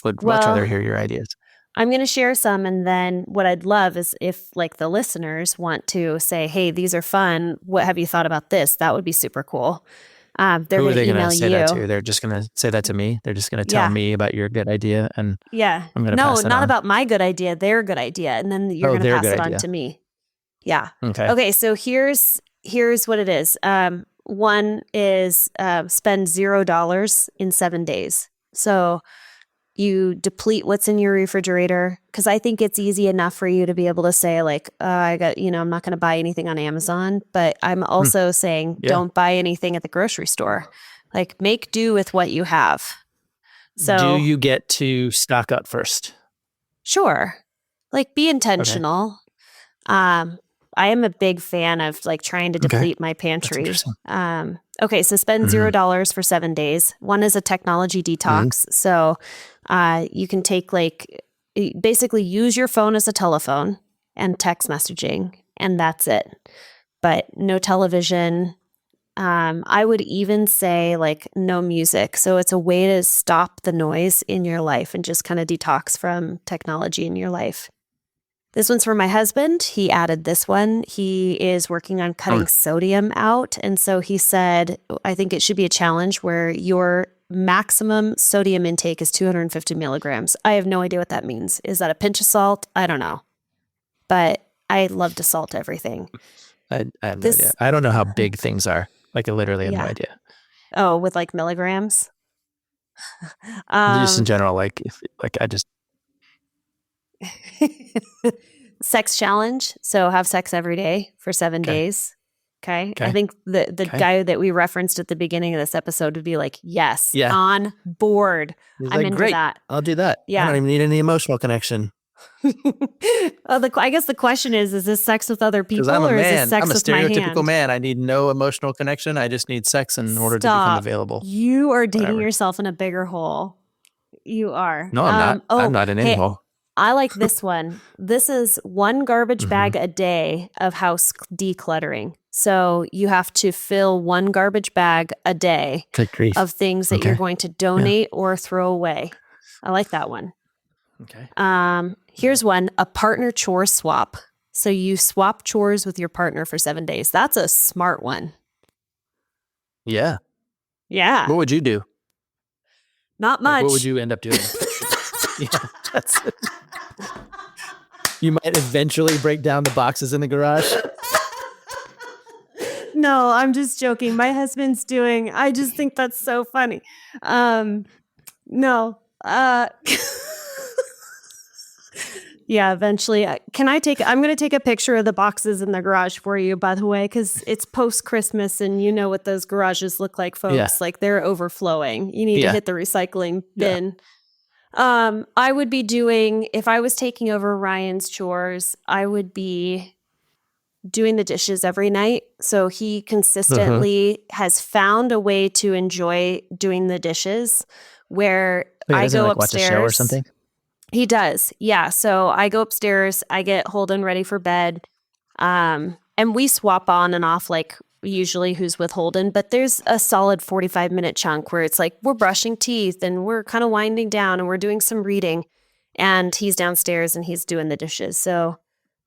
Speaker 1: would much rather hear your ideas.
Speaker 2: I'm going to share some, and then what I'd love is if like the listeners want to say, hey, these are fun. What have you thought about this? That would be super cool.
Speaker 1: Who are they going to say that to? They're just going to say that to me? They're just going to tell me about your good idea, and I'm going to pass it on?
Speaker 2: No, not about my good idea, their good idea, and then you're going to pass it on to me. Yeah. Okay, so here's what it is. One is spend $0 in 7 days. So you deplete what's in your refrigerator, because I think it's easy enough for you to be able to say like, I'm not going to buy anything on Amazon, but I'm also saying don't buy anything at the grocery store. Like make do with what you have. So
Speaker 1: do you get to stock up first? Sure.
Speaker 2: Like be intentional. Okay. I am a big fan of like trying to deplete my pantry. Okay, so spend $0 for 7 days. One is a technology detox. So you can take basically use your phone as a telephone and text messaging, and that's it. But no television. I would even say like no music. So it's a way to stop the noise in your life and just kind of detox from technology in your life. This one's for my husband. He added this one. He is working on cutting sodium out. And so he said, I think it should be a challenge where your maximum sodium intake is 250 milligrams. I have no idea what that means. Is that a pinch of salt? I don't know. But I love to salt everything.
Speaker 1: I have no idea. I don't know how big things are. Like I literally have no idea.
Speaker 2: Oh, with like milligrams?
Speaker 1: Just in general, I just...
Speaker 2: Sex challenge. So have sex every day for 7 days. Okay. I think the guy that we referenced at the beginning of this episode would be like, yes, on board. I'm into that.
Speaker 1: I'll do that. I don't even need any emotional connection.
Speaker 2: I guess the question is this sex with other people or is this sex with my hand?
Speaker 1: I'm a stereotypical man. I need no emotional connection. I just need sex in order to become available.
Speaker 2: You are digging yourself in a bigger hole. You are.
Speaker 1: No, I'm not. I'm not in any hole.
Speaker 2: I like this one. This is 1 garbage bag a day of house decluttering. So you have to fill 1 garbage bag a day of things that you're going to donate or throw away. I like that one.
Speaker 1: Okay.
Speaker 2: Here's one, a partner chore swap. So you swap chores with your partner for 7 days. That's a smart one.
Speaker 1: Yeah.
Speaker 2: Yeah.
Speaker 1: What would you do?
Speaker 2: Not much.
Speaker 1: What would you end up doing? That's it. You might eventually break down the boxes in the garage.
Speaker 2: No, I'm just joking. My husband's I just think that's so funny. No. Yeah, eventually. I'm going to take a picture of the boxes in the garage for you, by the way, because it's post-Christmas and you know what those garages look like, folks. Yeah. Like they're overflowing. You need to hit the recycling bin. I would be if I was taking over Ryan's chores, I would be doing the dishes every night. So he consistently has found a way to enjoy doing the dishes where I go upstairs.
Speaker 1: Watch a show or something?
Speaker 2: He does. Yeah. So I go upstairs, I get Holden ready for bed. And we swap on and off like usually who's with Holden, but there's a solid 45-minute chunk where it's like we're brushing teeth and we're kind of winding down and we're doing some reading, and he's downstairs and he's doing the dishes. So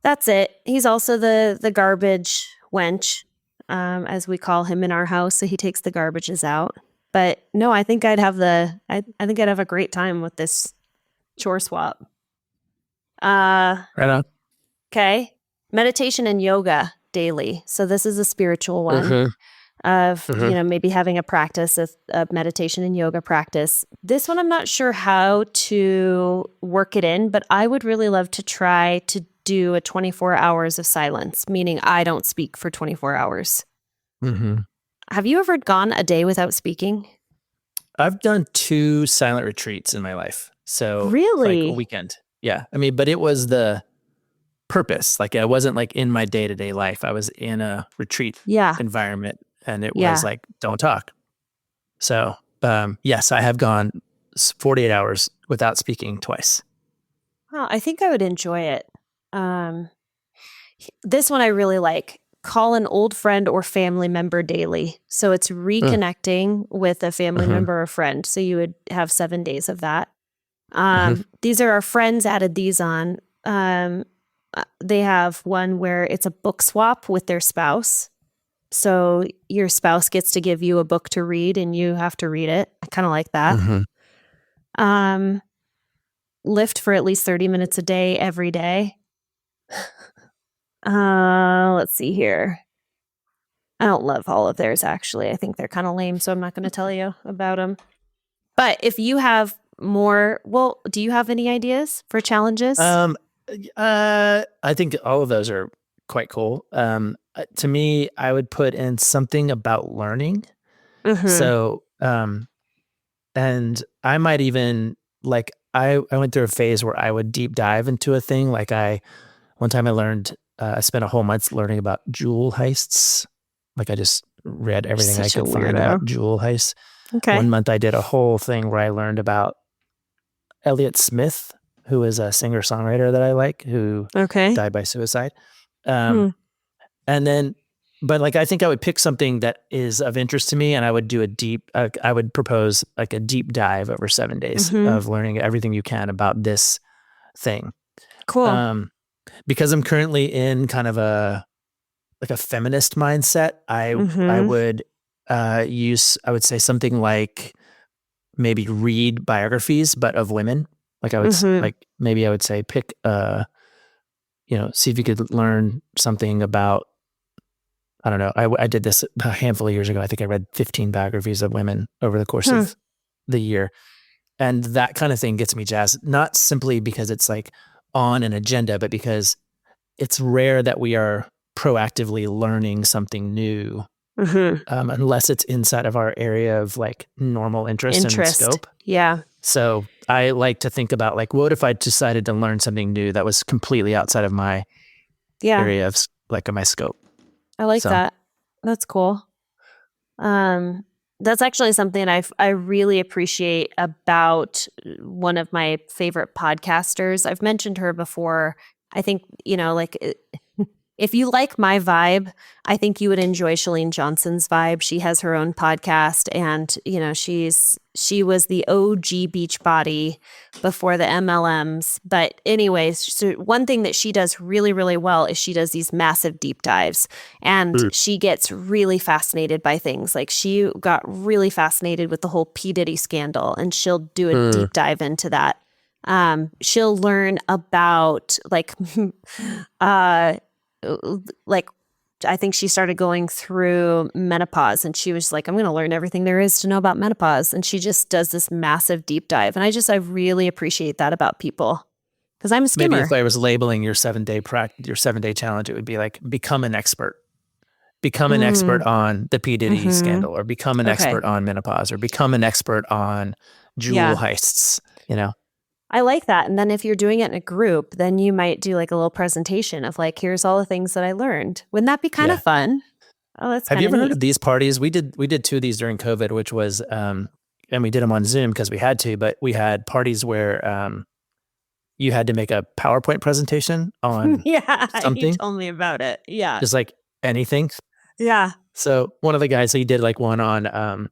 Speaker 2: that's it. He's also the garbage wench, as we call him in our house. So he takes the garbages out. But no, I think I'd have I think I'd have a great time with this chore swap.
Speaker 1: Right on.
Speaker 2: Okay. Meditation and yoga daily. So this is a spiritual one of, maybe having a practice of meditation and yoga practice. This one, I'm not sure how to work it in, but I would really love to try to do a 24 hours of silence, meaning I don't speak for 24 hours.
Speaker 1: Mm-hmm.
Speaker 2: Have you ever gone a day without speaking?
Speaker 1: I've done 2 silent retreats in my life. So like a
Speaker 2: Really?
Speaker 1: weekend. Yeah. I mean, but it was the purpose. Like I wasn't like in my day-to-day life. I was in a retreat
Speaker 2: Yeah.
Speaker 1: environment and it was
Speaker 2: Yeah.
Speaker 1: like, don't talk. So, yes, I have gone 48 hours without speaking twice.
Speaker 2: Oh, I think I would enjoy it. Um, this one I really like. Call an old friend or family member daily. So it's
Speaker 1: Uh,
Speaker 2: reconnecting with a family
Speaker 1: uh-huh,
Speaker 2: member or friend. So you would have 7 days of that.
Speaker 1: uh-huh.
Speaker 2: These are our friends added these on. They have one where it's a book swap with their spouse. So your spouse gets to give you a book to read and you have to read it. I kind of like that.
Speaker 1: Uh-huh.
Speaker 2: Um, lift for at least 30 minutes a day, every day. Let's see here. I don't love all of theirs, actually. I think they're kind of lame, so I'm not going to tell you about them. But if you have more, well, do you have any ideas for challenges?
Speaker 1: I think all of those are quite cool. To me, I would put in something about learning.
Speaker 2: Mm-hmm.
Speaker 1: So, and I might even like I went through a phase where I would deep dive into a thing. Like one time I learned I spent a whole month learning about jewel heists. Like I just read
Speaker 2: You're
Speaker 1: everything I
Speaker 2: such a
Speaker 1: could find about
Speaker 2: weirdo.
Speaker 1: jewel heists.
Speaker 2: Okay.
Speaker 1: One month I did a whole thing where I learned about Elliott Smith, who is a singer-songwriter that I like, who
Speaker 2: Okay.
Speaker 1: died by suicide. Um,
Speaker 2: Hmm.
Speaker 1: and then, but like I think I would pick something that is of interest to me, and I would do I would propose like a deep dive over 7 days
Speaker 2: Mm-hmm.
Speaker 1: of learning everything you can about this thing.
Speaker 2: Cool.
Speaker 1: Um, because I'm currently in kind of a feminist mindset. I
Speaker 2: Mm-hmm.
Speaker 1: would I would say something like maybe read biographies, but of women. Like
Speaker 2: Mm-hmm.
Speaker 1: maybe I would say pick see if you could learn something about, I don't know. I did this a handful of years ago. I think I read 15 biographies of women over the course
Speaker 2: Hmm.
Speaker 1: of the year. And that kind of thing gets me jazzed, not simply because it's like on an agenda, but because it's rare that we are proactively learning something new,
Speaker 2: Mm-hmm.
Speaker 1: unless it's inside of our area of like normal interest and
Speaker 2: Interest.
Speaker 1: scope.
Speaker 2: Yeah.
Speaker 1: So I like to think about like, what if I decided to learn something new that was completely outside of my
Speaker 2: Yeah.
Speaker 1: area of like of my scope?
Speaker 2: I like
Speaker 1: So
Speaker 2: that. That's cool. Um, that's actually something I really appreciate about one of my favorite podcasters. I've mentioned her before. I think, like if you like my vibe, I think you would enjoy Shalene Johnson's vibe. She has her own podcast and, she was the OG Beachbody before the MLMs. But anyways, so one thing that she does really, really well is she does these massive deep dives and
Speaker 1: Mm.
Speaker 2: she gets really fascinated by things. Like she got really fascinated with the whole P. Diddy scandal and she'll do a
Speaker 1: Mm.
Speaker 2: deep dive into that. She'll learn about uh, like I think she started going through menopause and she was like, I'm going to learn everything there is to know about menopause. And she just does this massive deep dive. And I really appreciate that about people because I'm a
Speaker 1: Maybe if
Speaker 2: skimmer.
Speaker 1: I was labeling your 7-day challenge, it would be like become an expert. Become an expert
Speaker 2: Mm,
Speaker 1: on the P. Diddy
Speaker 2: mm-hmm.
Speaker 1: scandal, or become an
Speaker 2: Okay.
Speaker 1: expert on menopause, or become an expert on jewel
Speaker 2: Yeah.
Speaker 1: heists, you know?
Speaker 2: I like that. And then if you're doing it in a group, then you might do like a little presentation of like, here's all the things that I learned. Wouldn't that be kind of
Speaker 1: Yeah.
Speaker 2: fun? Oh, that's
Speaker 1: Have you
Speaker 2: kind of
Speaker 1: ever heard
Speaker 2: neat.
Speaker 1: of these parties? We did 2 of these during COVID, which was and we did them on Zoom because we had to, but we had parties where you had to make a PowerPoint presentation on
Speaker 2: Yeah. You
Speaker 1: something,
Speaker 2: told me about it. Yeah.
Speaker 1: just like anything.
Speaker 2: Yeah.
Speaker 1: So one of the guys, he did like one on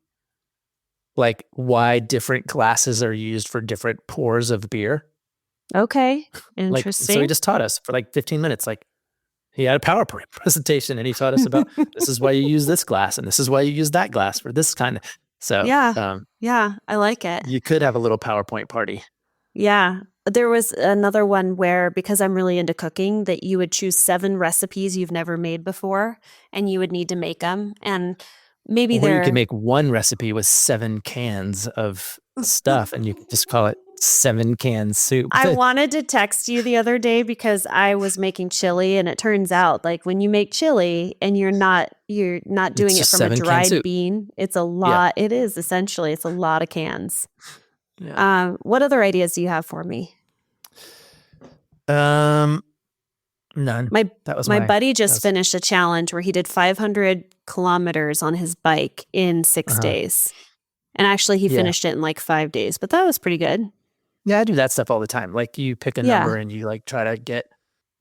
Speaker 1: like why different glasses are used for different pours of beer.
Speaker 2: Okay.
Speaker 1: Like, so he
Speaker 2: Interesting.
Speaker 1: just taught us for like 15 minutes. Like he had a PowerPoint presentation and he taught us about this is why you use this glass and this is why you use that glass for this kind of. So
Speaker 2: Yeah. Yeah. I like it.
Speaker 1: you could have a little PowerPoint party.
Speaker 2: Yeah. There was another one where, because I'm really into cooking, that you would choose 7 recipes you've never made before and you would need to make them. And maybe
Speaker 1: Or you could
Speaker 2: they're,
Speaker 1: make one recipe with 7 cans of stuff and you could just call it 7-can soup.
Speaker 2: I wanted to text you the other day because I was making chili, and it turns out like when you make chili and you're not doing it from a dried bean, it's a lot. Yeah. It is essentially, it's a lot of cans. Yeah. What other ideas do you have for me?
Speaker 1: None.
Speaker 2: My buddy just finished a challenge where he did 500 kilometers on his bike in 6 days. And actually he finished it in like 5 days, but that was pretty good.
Speaker 1: Yeah, I do that stuff all the time. Like you pick a number and you like try to get.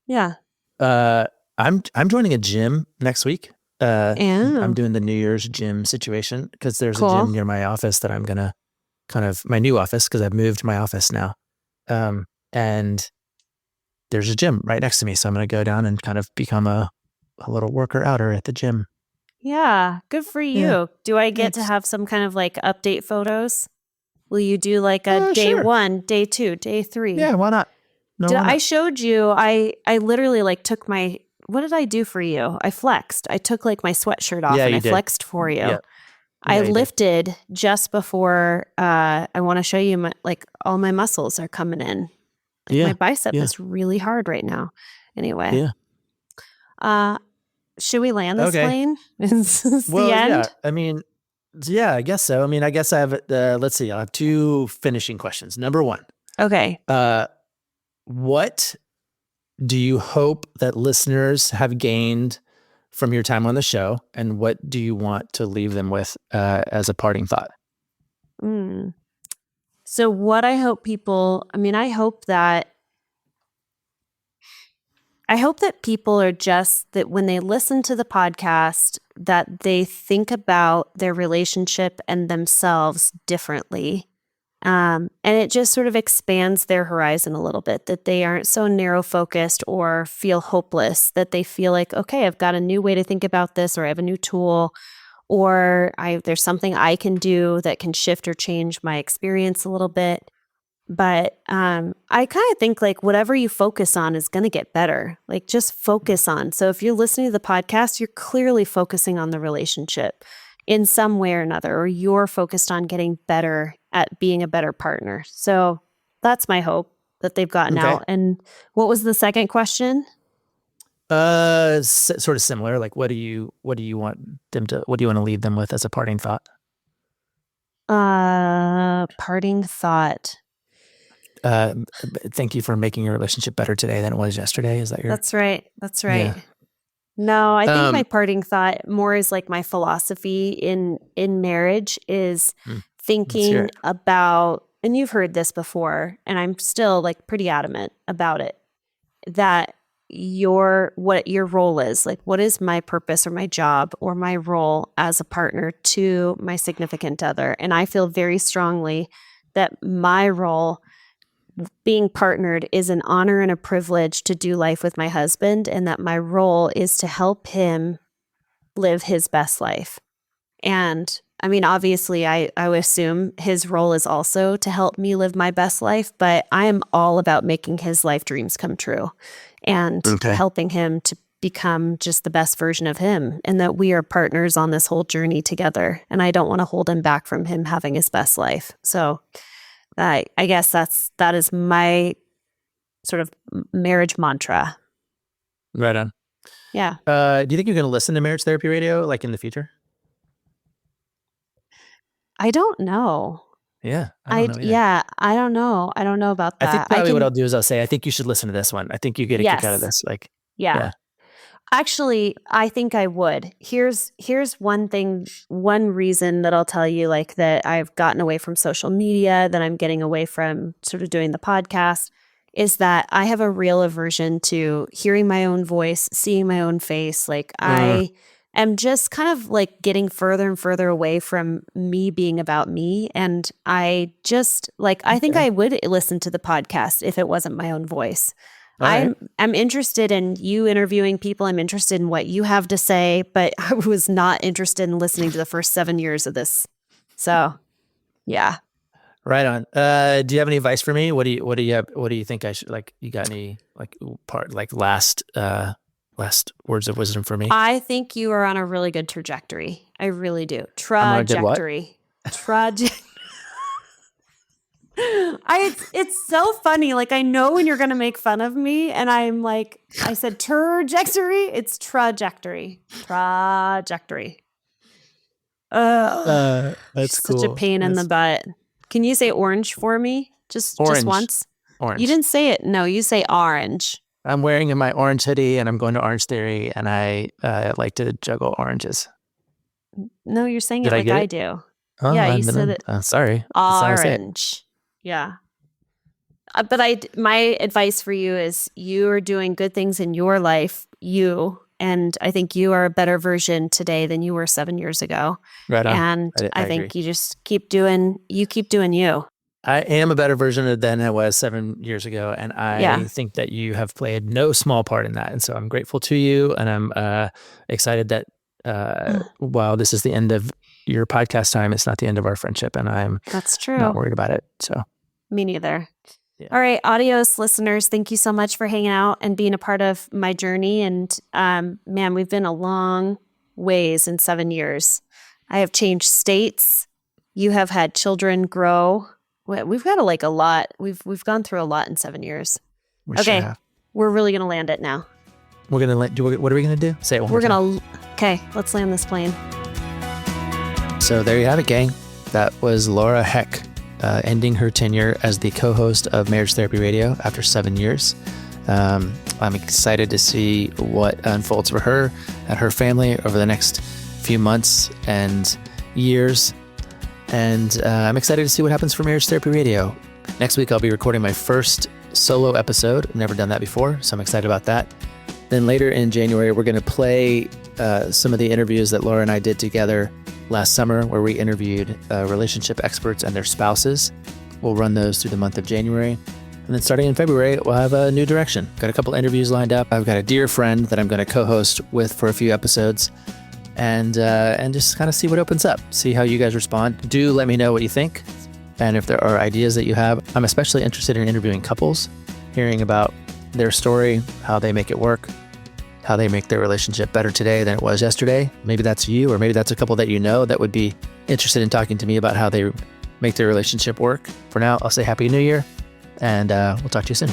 Speaker 2: Yeah.
Speaker 1: I'm joining a gym next week. I'm doing the New Year's gym situation because there's a gym near my office that I'm gonna my new office, because I've moved my office now. And there's a gym right next to me, so I'm gonna go down and kind of become a little worker outer at the gym.
Speaker 2: Yeah, good for you. Yeah. Do I get to have some kind of like update photos? Will you do like a day 1, day 2, day 3?
Speaker 1: Yeah, why not? No,
Speaker 2: I showed you, I literally like took what did I do for you? I flexed. I took like my sweatshirt off and I flexed for you. Yeah. I lifted just before, I want to show you all my muscles are coming in. My bicep is really hard right now. Anyway. Yeah. Should we land this plane? Is this the end?
Speaker 1: Yeah. I mean, I guess so. I mean, I guess I have, let's see, I'll have 2 finishing questions. Number 1.
Speaker 2: Okay.
Speaker 1: What do you hope that listeners have gained from your time on the show? And what do you want to leave them with as a parting thought?
Speaker 2: So what I hope that people are just that when they listen to the podcast, that they think about their relationship and themselves differently. And it just sort of expands their horizon a little bit, that they aren't so narrow focused or feel hopeless, that they feel like, okay, I've got a new way to think about this, or I have a new tool, or there's something I can do that can shift or change my experience a little bit. But I kind of think like whatever you focus on is going to get better. Like just focus on. So if you're listening to the podcast, you're clearly focusing on the relationship in some way or another, or you're focused on getting better at being a better partner. So that's my hope, that they've gotten out. And what was the second question?
Speaker 1: Sort of similar. Like, what do you want to leave them with as a parting thought?
Speaker 2: Parting thought.
Speaker 1: Thank you for making your relationship better today than it was yesterday. Is that your?
Speaker 2: That's right. Yeah. No, I think my parting thought more is like my philosophy in marriage is thinking about, and you've heard this before, and I'm still like pretty adamant about it, that what your role is, like what is my purpose or my job or my role as a partner to my significant other. And I feel very strongly that my role being partnered is an honor and a privilege to do life with my husband, and that my role is to help him live his best life. And I mean, obviously, I would assume his role is also to help me live my best life, but I am all about making his life dreams come true and helping him to become just the best version of him, and that we are partners on this whole journey together. And I don't want to hold him back from him having his best life. So I guess that is my sort of marriage mantra.
Speaker 1: Right on.
Speaker 2: Yeah.
Speaker 1: Do you think you're going to listen to Marriage Therapy Radio like in the future?
Speaker 2: I don't know.
Speaker 1: Yeah.
Speaker 2: I don't know. I don't know about that.
Speaker 1: I think probably what I'll do is I'll say, I think you should listen to this one. I think you get a kick out of this. Like,
Speaker 2: yeah. Actually, I think I would. Here's one reason that I'll tell you, like, that I've gotten away from social media, that I'm getting away from sort of doing the podcast, is that I have a real aversion to hearing my own voice, seeing my own face. Like, I am just kind of like getting further and further away from me being about me. And I just I think I would listen to the podcast if it wasn't my own voice. I'm interested in you interviewing people. I'm interested in what you have to say, but I was not interested in listening to the first 7 years of this. So, yeah.
Speaker 1: Right on. Do you have any advice for me? What do you think I should, like, you got any last words of wisdom for me?
Speaker 2: I think you are on a really good trajectory. I really do. Trajectory. It's so funny. Like, I know when you're going to make fun of me, and I'm like, I said trajectory. It's trajectory. Trajectory.
Speaker 1: That's
Speaker 2: such
Speaker 1: cool.
Speaker 2: a pain in the butt. Can you say orange for me? Just once?
Speaker 1: Orange.
Speaker 2: You didn't say it. No, you say orange.
Speaker 1: I'm wearing my orange hoodie, and I'm going to Orange Theory, and I like to juggle oranges.
Speaker 2: No, you're saying
Speaker 1: Did
Speaker 2: it
Speaker 1: I
Speaker 2: like
Speaker 1: get
Speaker 2: I
Speaker 1: it?
Speaker 2: do.
Speaker 1: Oh,
Speaker 2: Yeah, you said it.
Speaker 1: Sorry. That's how I say it.
Speaker 2: Orange. Yeah. But my advice for you is you are doing good things in your life, and I think you are a better version today than you were 7 years ago.
Speaker 1: Right on.
Speaker 2: And I think
Speaker 1: agree.
Speaker 2: you just keep doing you.
Speaker 1: I am a better version than I was 7 years ago, and I think that you have played no small part in that. And so I'm grateful to you, and I'm excited that while this is the end of your podcast time, it's not the end of our friendship, and I'm
Speaker 2: That's true.
Speaker 1: not worried about it. So
Speaker 2: me neither.
Speaker 1: Yeah.
Speaker 2: All right, Adios listeners. Thank you so much for hanging out and being a part of my journey. And man, we've been a long ways in 7 years. I have changed states. You have had children grow. We've got a lot. We've gone through a lot in 7 years. Okay, we're really gonna land it now.
Speaker 1: We're gonna what are we gonna do? Say it one more time.
Speaker 2: Okay, let's land this plane.
Speaker 1: So there you have it, gang. That was Laura Heck ending her tenure as the co-host of Marriage Therapy Radio after 7 years. I'm excited to see what unfolds for her and her family over the next few months and years. And I'm excited to see what happens for Marriage Therapy Radio. Next week, I'll be recording my first solo episode. I've never done that before, so I'm excited about that. Then later in January, we're going to play some of the interviews that Laura and I did together last summer, where we interviewed relationship experts and their spouses. We'll run those through the month of January. And then starting in February, we'll have a new direction. Got a couple interviews lined up. I've got a dear friend that I'm going to co-host with for a few episodes. And just kind of see what opens up, see how you guys respond. Do let me know what you think. And if there are ideas that you have. I'm especially interested in interviewing couples, hearing about their story, how they make it work, how they make their relationship better today than it was yesterday. Maybe that's you, or maybe that's a couple that you know that would be interested in talking to me about how they make their relationship work. For now, I'll say Happy New Year, and we'll talk to you soon.